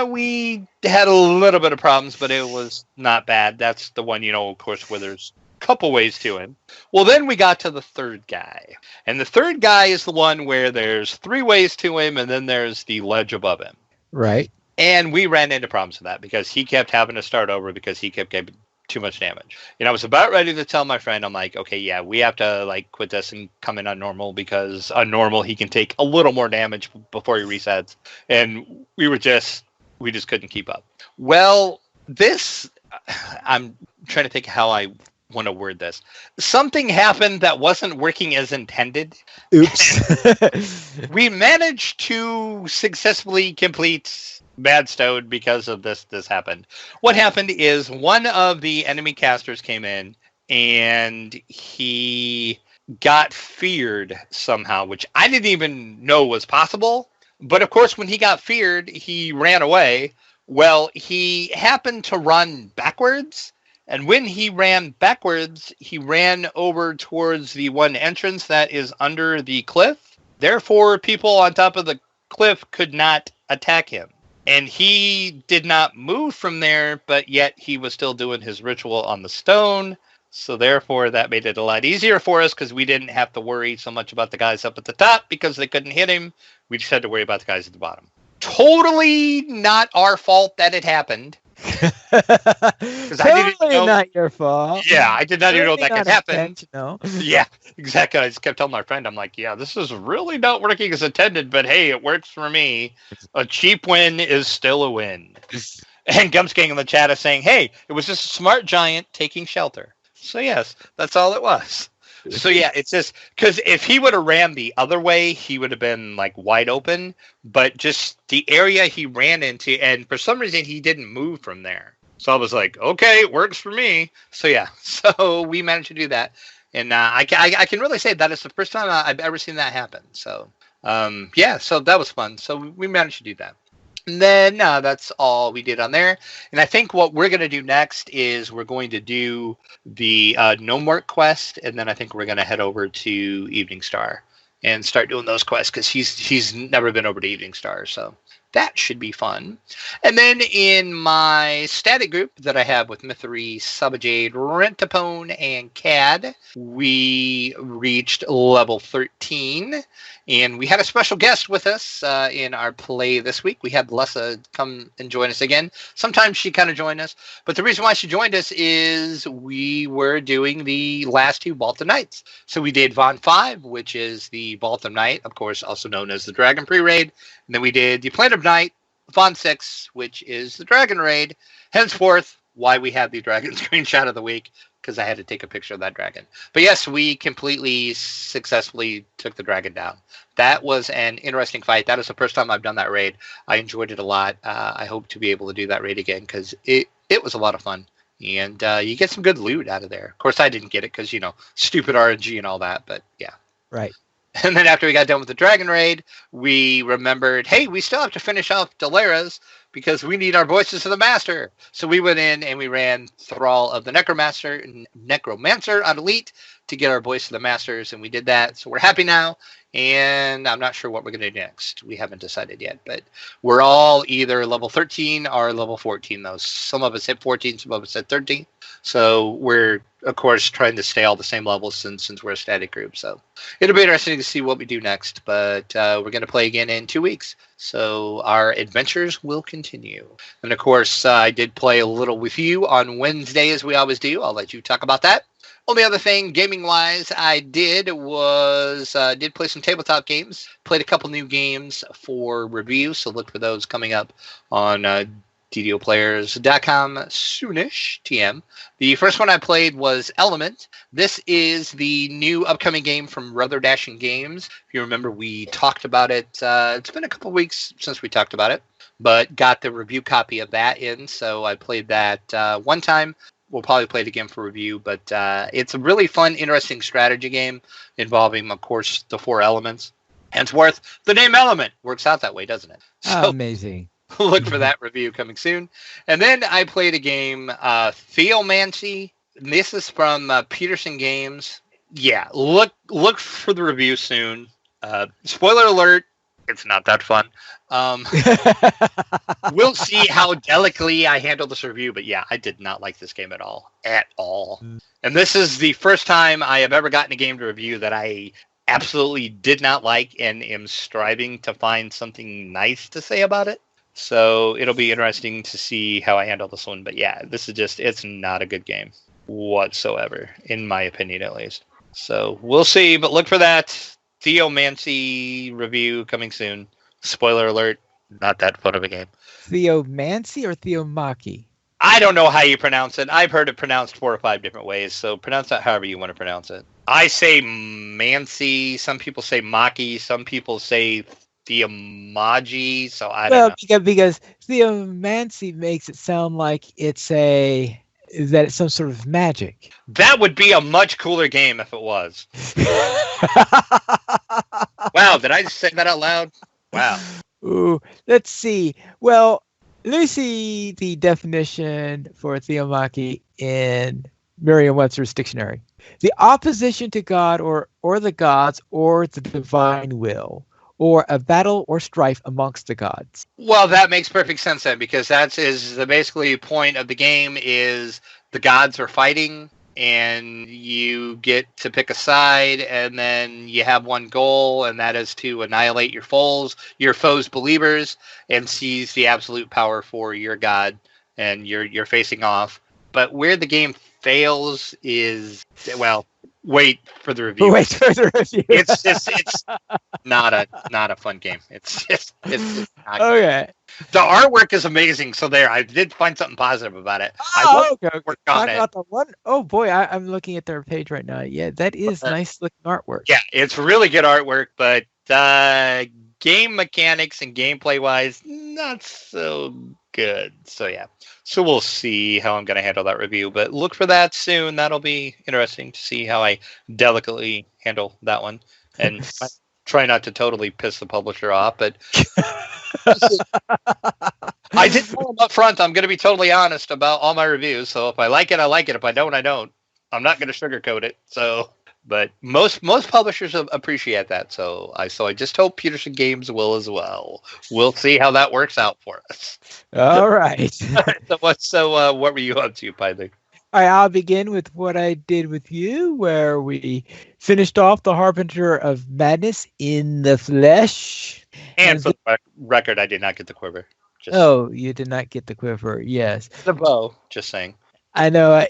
we had a little bit of problems, but it was not bad. That's the one, of course, where there's couple ways to him. Well, then we got to the third guy. And the third guy is the one where there's 3 ways to him, and then there's the ledge above him. Right. And we ran into problems with that because he kept having to start over because he kept getting too much damage. And I was about ready to tell my friend, I'm like, okay, yeah, we have to quit this and come in on normal, because on normal he can take a little more damage before he resets. And we just couldn't keep up. Well, I'm trying to think how I want to word this. Something happened that wasn't working as intended. Oops. We managed to successfully complete Madstone because of this happened. What happened is one of the enemy casters came in and he got feared somehow, which I didn't even know was possible. But of course, when he got feared, he ran away. Well, he happened to run backwards. And when he ran backwards, he ran over towards the one entrance that is under the cliff. Therefore, people on top of the cliff could not attack him. And he did not move from there, but yet he was still doing his ritual on the stone. So therefore, that made it a lot easier for us because we didn't have to worry so much about the guys up at the top because they couldn't hit him. We just had to worry about the guys at the bottom. Totally not our fault that it happened. Totally not your fault. Yeah, I did not even know that could happen. No. Yeah, exactly. I just kept telling my friend, I'm like, yeah, this is really not working as intended, but hey, it works for me. A cheap win is still a win. And Gumsking in the chat is saying, hey, it was just a smart giant taking shelter. So yes, that's all it was. So yeah, it's just because if he would have ran the other way, he would have been wide open. But just the area he ran into, and for some reason he didn't move from there. So I was like, okay, it works for me. So yeah, so we managed to do that, and I can really say that is the first time I've ever seen that happen. So yeah, so that was fun. So we managed to do that. And then that's all we did on there. And I think what we're going to do next is we're going to do the Gnomework quest. And then I think we're going to head over to Evening Star and start doing those quests because he's never been over to Evening Star. So that should be fun. And then in my static group that I have with Mythery, Subajade, Rentapone, and Cad, we reached level 13. And we had a special guest with us in our play this week. We had Lessa come and join us again. Sometimes she kind of joined us. But the reason why she joined us is we were doing the last 2 Vault of Nights. So we did Von 5, which is the Vault of Night, of course, also known as the Dragon Pre-Raid. And then we did the Planet of Night, Von 6, which is the Dragon Raid. Henceforth, why we have the Dragon Screenshot of the Week, because I had to take a picture of that dragon. But yes, we completely successfully took the dragon down. That was an interesting fight. That is the first time I've done that raid. I enjoyed it a lot. I hope to be able to do that raid again because it was a lot of fun. And you get some good loot out of there. Of course, I didn't get it because, stupid RNG and all that. But yeah. Right. And then after we got done with the Dragon Raid, we remembered, hey, we still have to finish off Delaras because we need our voices of the Master. So we went in and we ran Thrall of the Necromancer on Elite to get our voice of the Masters, and we did that. So we're happy now, and I'm not sure what we're going to do next. We haven't decided yet, but we're all either level 13 or level 14, though. Some of us hit 14, some of us hit 13. So we're, of course, trying to stay all the same levels since we're a static group. So it'll be interesting to see what we do next. But we're going to play again in 2 weeks. So our adventures will continue. And, of course, I did play a little with you on Wednesday, as we always do. I'll let you talk about that. Only other thing, gaming-wise, I did play some tabletop games. Played a couple new games for review. So look for those coming up on DDOplayers.com soonish, TM. The first one I played was Element. This is the new upcoming game from Ruther Dashing Games. If you remember, we talked about it. It's been a couple weeks since we talked about it, but got the review copy of that in. So I played that one time. We'll probably play it again for review, but it's a really fun, interesting strategy game involving, of course, the 4 elements. Henceforth, the name Element works out that way, doesn't it? So, amazing. Look for that review coming soon. And then I played a game, Theomancy. This is from Peterson Games. Yeah, look for the review soon. Spoiler alert, it's not that fun. We'll see how delicately I handle this review, but yeah, I did not like this game at all. At all. And this is the first time I have ever gotten a game to review that I absolutely did not like and am striving to find something nice to say about it. So it'll be interesting to see how I handle this one. But yeah, this is just, it's not a good game whatsoever, in my opinion at least. So we'll see, but look for that Theomancy review coming soon. Spoiler alert, not that fun of a game. Theomancy or Theomaki? I don't know how you pronounce it. I've heard it pronounced 4 or 5 different ways, so pronounce that however you want to pronounce it. I say Mancy, some people say Maki, some people say Theomagy, so I don't know. Because Theomancy makes it sound like it's some sort of magic. That would be a much cooler game if it was. Wow, did I say that out loud? Wow. Ooh, let's see. Well, let me see the definition for Theomaki in Merriam-Webster's dictionary. The opposition to God or the gods or the divine will, or a battle or strife amongst the gods. Well, that makes perfect sense then, because that is the basically point of the game is the gods are fighting, and you get to pick a side, and then you have one goal, and that is to annihilate your foes' believers, and seize the absolute power for your god, and you're facing off. But where the game fails is, well, wait for the review. Wait for the review. It's not a fun game. It's not okay. Good. The artwork is amazing. So there, I did find something positive about it. Okay. Talk about the one. Oh boy, I'm looking at their page right now. Yeah, that is nice looking artwork. Yeah, it's really good artwork, but game mechanics and gameplay wise, not so good. So yeah. So we'll see how I'm going to handle that review, but look for that soon. That'll be interesting to see how I delicately handle that one, and try not to totally piss the publisher off. But I did tell them up front. I'm going to be totally honest about all my reviews. So if I like it, I like it. If I don't, I don't. I'm not going to sugarcoat it. So, but most publishers appreciate that. So I just hope Peterson Games will as well. We'll see how that works out for us. All right. So what were you up to, Piley? All right, I'll begin with what I did with you, where we finished off the Harbinger of Madness in the flesh. And for the record, I did not get the quiver. You did not get the quiver, yes. The bow, just saying. I know.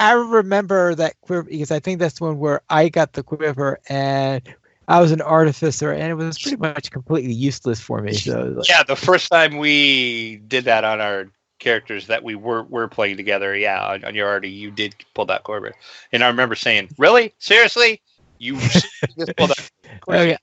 I remember that quiver because I think that's the one where I got the quiver and I was an artificer and it was pretty much completely useless for me. So yeah, the first time we did that on our characters that we were playing together, yeah, on your arty, you did pull that quiver. And I remember saying, really? Seriously? You just pulled that quiver? Okay.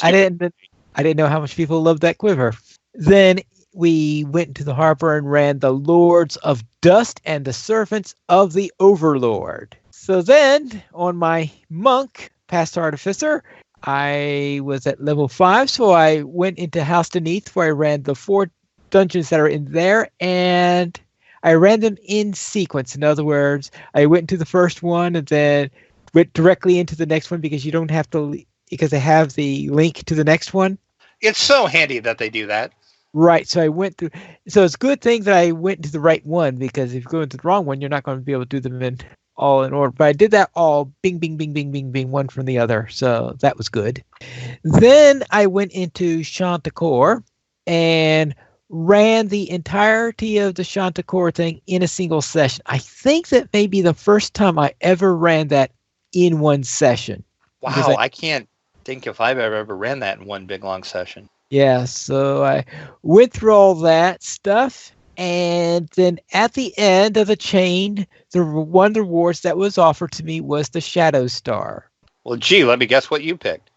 I didn't know how much people loved that quiver. Then we went into the harbor and ran the Lords of Dust and the Servants of the Overlord. So then, on my monk, past artificer, I was at level 5, so I went into House Beneath where I ran the 4 dungeons that are in there, and I ran them in sequence. In other words, I went into the first one and then went directly into the next one because you don't have to, because they have the link to the next one. It's so handy that they do that. Right, so I went through. So it's a good thing that I went into the right one, because if you go into the wrong one, you're not going to be able to do them in all in order. But I did that all bing, bing, bing, bing, bing, bing, one from the other. So that was good. Then I went into Chanticleer and ran the entirety of the Chanticleer thing in a single session. I think that may be the first time I ever ran that in one session. Wow, I can't think if I've ever ran that in one big long session. Yeah, so I went through all that stuff, and then at the end of the chain, one of the rewards that was offered to me was the Shadow Star. Well, gee, let me guess what you picked.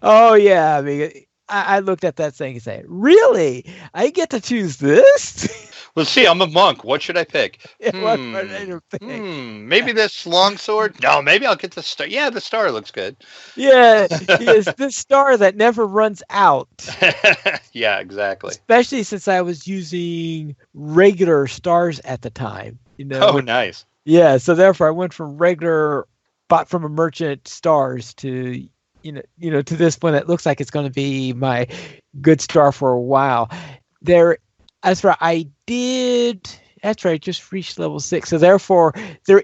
Oh, yeah. I mean, I looked at that thing and said, really? I get to choose this? Well, see, I'm a monk. What should I pick? Maybe this longsword? No, maybe I'll get the star. Yeah, the star looks good. Yeah, it's this star that never runs out. Yeah, exactly. Especially since I was using regular stars at the time. Oh, nice. Yeah, so therefore I went from regular, bought from a merchant stars to to this one that looks like it's going to be my good star for a while. That's right, I just reached level 6. So therefore there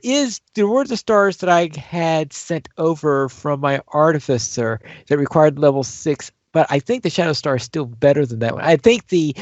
were the stars that I had sent over from my artificer that required level 6, but I think the Shadow Star is still better than that one. I think the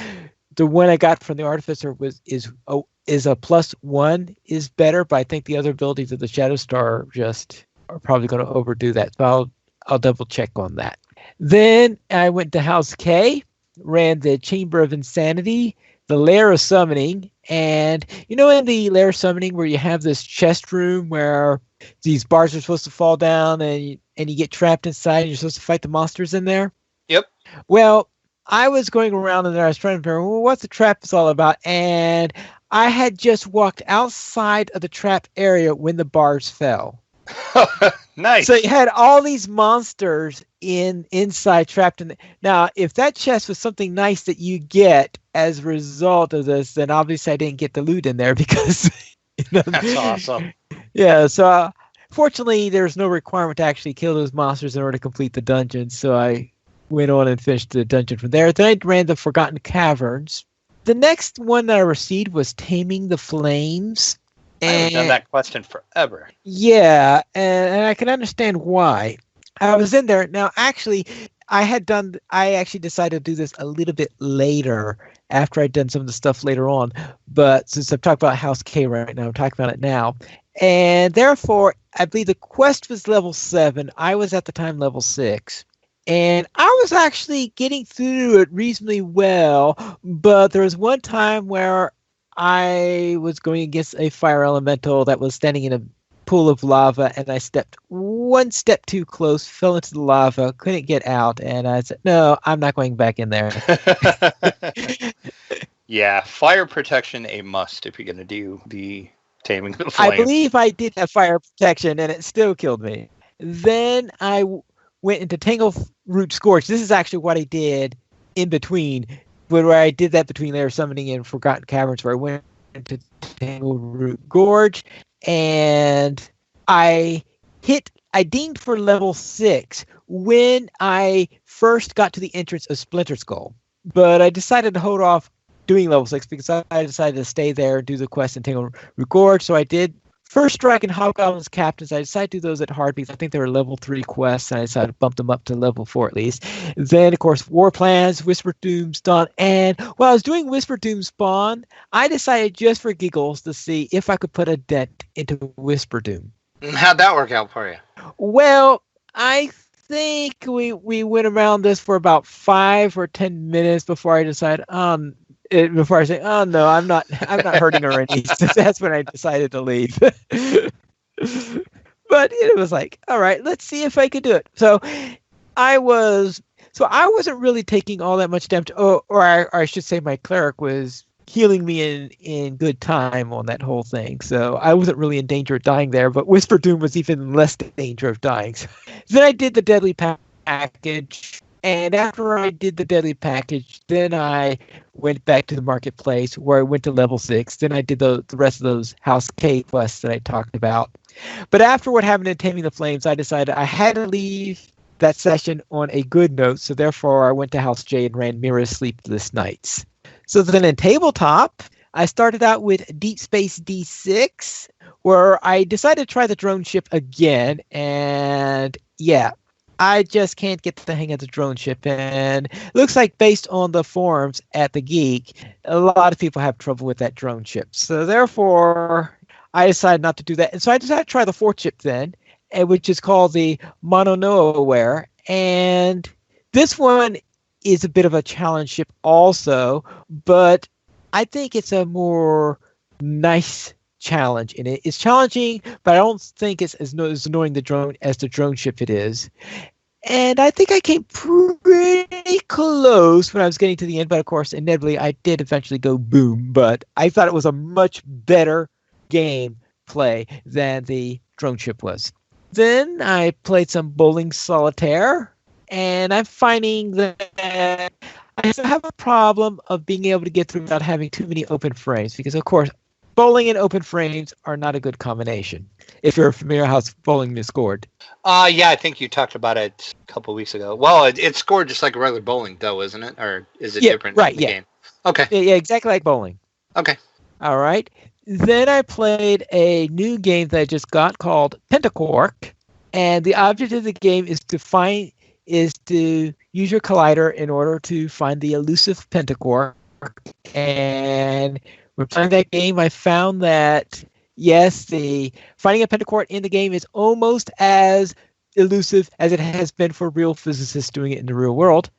one I got from the artificer is a +1 is better, but I think the other abilities of the Shadow Star just are probably going to overdo that. So I'll double check on that. Then I went to House K, ran the Chamber of Insanity, the Lair of Summoning, and in the Lair of Summoning where you have this chest room where these bars are supposed to fall down and you get trapped inside and you're supposed to fight the monsters in there? Yep. Well, I was going around in there, I was trying to figure out what the trap is all about, and I had just walked outside of the trap area when the bars fell. Nice. So you had all these monsters inside trapped in. Now, if that chest was something nice that you get as a result of this, then obviously I didn't get the loot in there because that's awesome. Yeah. So fortunately, there's no requirement to actually kill those monsters in order to complete the dungeon. So I went on and finished the dungeon from there. Then I ran the Forgotten Caverns. The next one that I received was Taming the Flames. I haven't done that question forever. Yeah, and I can understand why. I was in there. Now, actually, I actually decided to do this a little bit later after I'd done some of the stuff later on. But since I'm talking about House K right now, I'm talking about it now. And therefore, I believe the quest was level 7. I was at the time level 6. And I was actually getting through it reasonably well. But there was one time where I was going against a fire elemental that was standing in a pool of lava, and I stepped one step too close, fell into the lava, couldn't get out, and I said, no, I'm not going back in there. Yeah, fire protection a must if you're going to do the Taming the Flame. I believe I did have fire protection, and it still killed me. Then I went into Tangleroot Scourge. This is actually what I did in between, where I did that between Lair Summoning and Forgotten Caverns, where I went into Tangleroot Gorge, and I dinged for level 6 when I first got to the entrance of Splinter Skull. But I decided to hold off doing level 6 because I decided to stay there and do the quest in Tangleroot Gorge. So I did First Strike and Hobgoblin's Captains. I decided to do those at hard because I think they were level 3 quests, and I decided to bump them up to level 4 at least. Then, of course, War Plans, Whisper Doom Spawn, and while I was doing Whisper Doom Spawn, I decided just for giggles to see if I could put a dent into Whisper Doom. How'd that work out for you? Well, I think we went around this for about 5 or 10 minutes before I decided, before I say, oh no, I'm not hurting her any. So that's when I decided to leave. But it was like, all right, let's see if I could do it. So I wasn't really taking all that much damage. Or I should say my cleric was healing me in good time on that whole thing. So I wasn't really in danger of dying there, but Whisper Doom was even less danger of dying. So then I did the deadly package. And after I did the deadly package, then I went back to the marketplace where I went to level 6. Then I did the rest of those House K quests that I talked about. But after what happened in Taming the Flames, I decided I had to leave that session on a good note. So therefore, I went to House J and ran Mirror Sleepless Nights. So then in tabletop, I started out with Deep Space D6, where I decided to try the drone ship again. And yeah, I just can't get the hang of the drone ship. And it looks like based on the forums at the Geek, a lot of people have trouble with that drone ship. So therefore, I decided not to do that. And so I decided to try the fourth ship then, which is called the Mono And this one is a bit of a challenge ship also, but I think it's a more nice challenge in it. It's challenging, but I don't think it's as annoying the drone as the drone ship it is. And I think I came pretty close when I was getting to the end, but of course, inevitably, I did eventually go boom. But I thought it was a much better game play than the drone ship was. Then I played some bowling solitaire, and I'm finding that I still have a problem of being able to get through without having too many open frames, because of course, bowling and open frames are not a good combination, if you're familiar how bowling is scored. Yeah, I think you talked about it a couple weeks ago. Well, it's scored just like a regular bowling, though, isn't it? Or is it different in the game? Okay. Yeah, exactly like bowling. Okay. All right. Then I played a new game that I just got called Pentacork, and the object of the game is to use your collider in order to find the elusive Pentacork. And we're playing that game. I found that yes, the finding a Pentacork in the game is almost as elusive as it has been for real physicists doing it in the real world.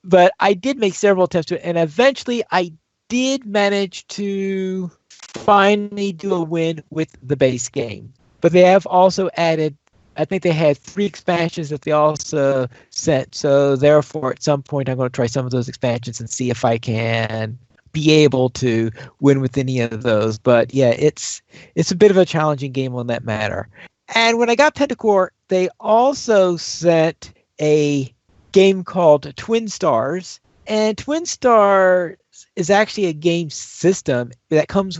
But I did make several attempts to it, and eventually I did manage to finally do a win with the base game. But they have also added, I think they had 3 expansions that they also sent. So therefore, at some point, I'm going to try some of those expansions and see if I can be able to win with any of those. But yeah, it's a bit of a challenging game on that matter. And when I got Pentacore, they also sent a game called Twin Stars. And Twin Stars is actually a game system that comes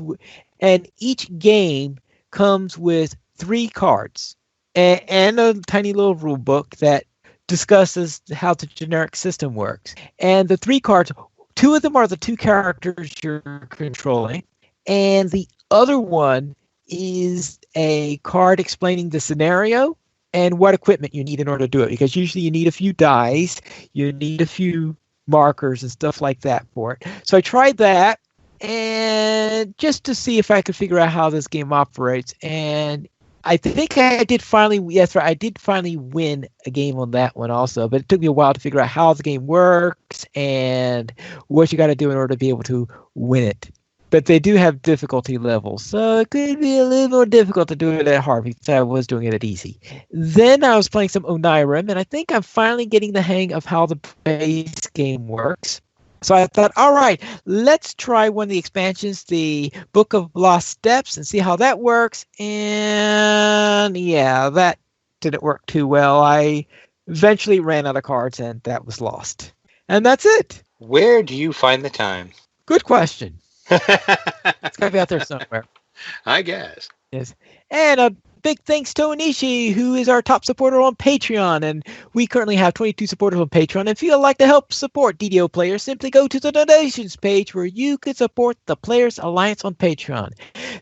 and each game comes with 3 cards and a tiny little rule book that discusses how the generic system works. And the 3 cards, 2 of them are the 2 characters you're controlling, and the other one is a card explaining the scenario and what equipment you need in order to do it, because usually you need a few dice, you need a few markers and stuff like that for it. So I tried that, and just to see if I could figure out how this game operates, and I think I did finally, yes, right, I did finally win a game on that one also, but it took me a while to figure out how the game works and what you got to do in order to be able to win it. But they do have difficulty levels, so it could be a little more difficult to do it at hard because I was doing it at easy. Then I was playing some Onirim, and I think I'm finally getting the hang of how the base game works. So I thought, all right, let's try one of the expansions, the Book of Lost Steps, and see how that works. And yeah, that didn't work too well. I eventually ran out of cards, and that was lost. And that's it. Where do you find the time? Good question. It's got to be out there somewhere. I guess. Yes. And a big thanks to Onishi, who is our top supporter on Patreon. And we currently have 22 supporters on Patreon. And if you'd like to help support DDO players, simply go to the donations page where you can support the Players Alliance on Patreon.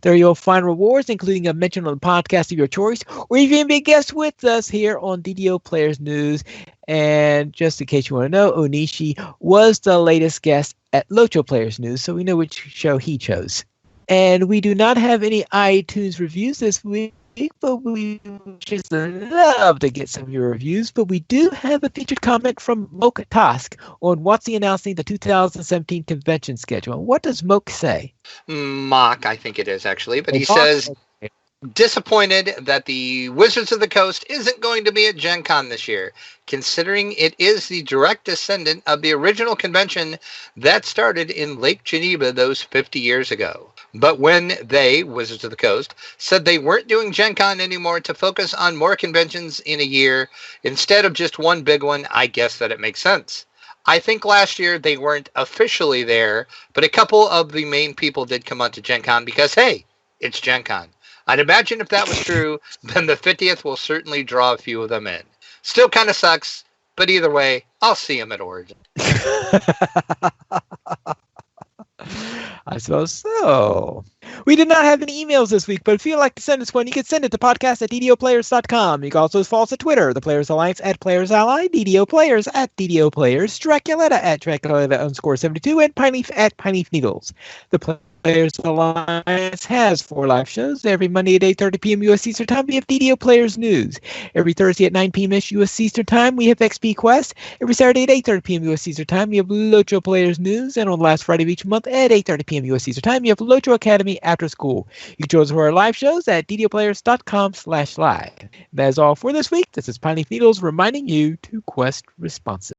There you'll find rewards, including a mention on the podcast of your choice, or even be a guest with us here on DDO Players News. And just in case you want to know, Onishi was the latest guest at Locho Players News, so we know which show he chose. And we do not have any iTunes reviews this week, but we just love to get some of your reviews. But we do have a featured comment from Moke Task on WotC announcing the 2017 convention schedule. What does Moke say? Mock, I think it is actually, but he says disappointed that the Wizards of the Coast isn't going to be at Gen Con this year, considering it is the direct descendant of the original convention that started in Lake Geneva those 50 years ago. But when they, Wizards of the Coast, said they weren't doing Gen Con anymore to focus on more conventions in a year instead of just one big one, I guess that it makes sense. I think last year they weren't officially there, but a couple of the main people did come onto Gen Con because, hey, it's Gen Con. I'd imagine if that was true, then the 50th will certainly draw a few of them in. Still kind of sucks, but either way, I'll see them at Origin. I suppose so. We did not have any emails this week, but if you'd like to send us one, you can send it to podcast@ddoplayers.com. You can also follow us at Twitter, the Players Alliance @PlayersAlly, DDO Players @DDO Players, Draculetta @Draculetta_72, and Pineleaf @PineleafNeedles. The Players Alliance has 4 live shows. Every Monday at 8:30 p.m. U.S. Eastern Time, we have DDO Players News. Every Thursday at 9 p.m. U.S. Eastern Time, we have XP Quest. Every Saturday at 8:30 p.m. U.S. Eastern Time, we have Locho Players News. And on the last Friday of each month at 8:30 p.m. U.S. Eastern Time, we have Locho Academy After School. You can join us for our live shows at ddoplayers.com/live. That is all for this week. This is Pineleaf Needles reminding you to quest responsibly.